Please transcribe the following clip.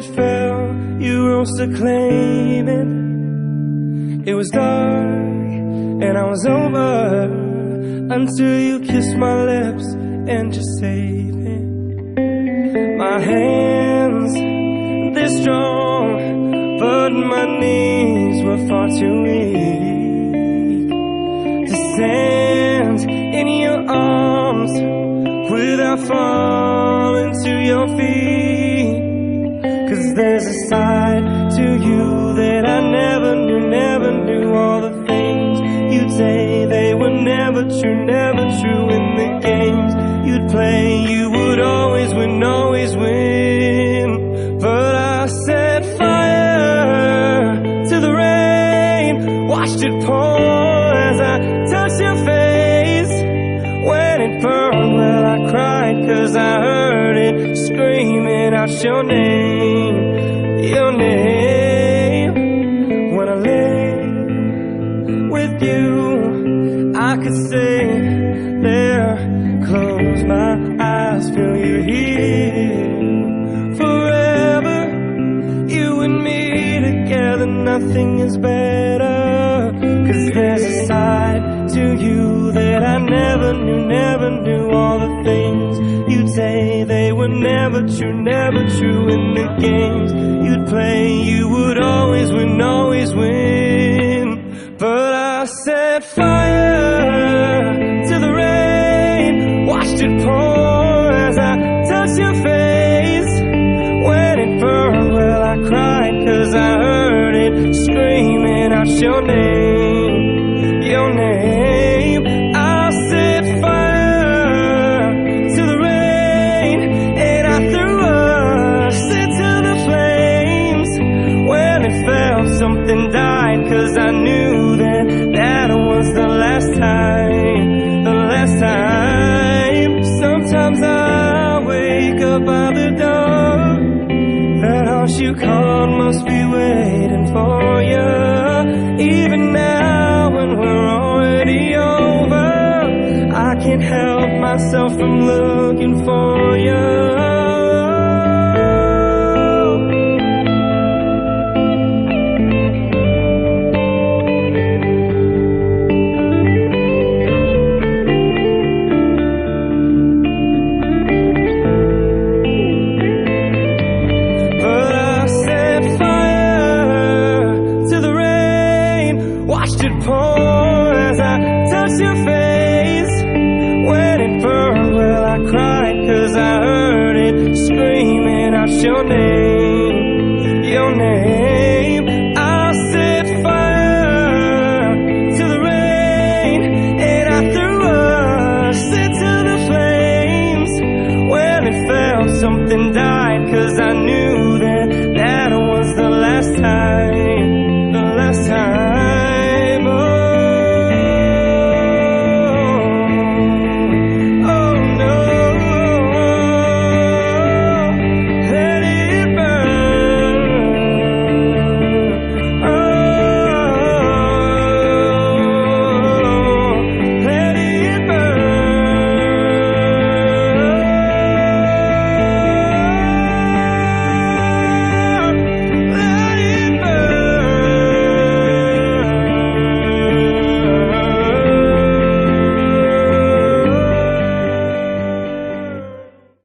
it fell, you rose to claim it. It was dark and I was over until you kissed my lips and just saved me. My hands, they're strong, but my knees were far too weak to stand in your arms without falling to your feet. 'Cause there's a side to you that I never knew. All the things you'd say, they were never true. In the games you'd play, you would always win. But I set fire to the rain, watched it pour as I touched your face. When it burned, well, I cried 'cause I heard it screaming out your name. When I lay with you, I could stay there, close my eyes, feel you here forever. You and me together, nothing is better. 'Cause there's a side to you that I never knew. All the things you'd say, they were never true. In the games you'd play, you would always win. But I set fire to the rain, watched it pour as I touched your face. When it burned, well, I cried 'cause I heard it screaming out your name. I set fire to the rain, and I threw us into the flames. When it fell, something died, 'cause I knew that was the last time. Sometimes I wake up by the door, that house you called must be waiting for you. Even now when we're already over, I can't help myself from looking for you. Watched it pour as I touched your face. When it burned, well, I cried 'cause I heard it screaming out your name.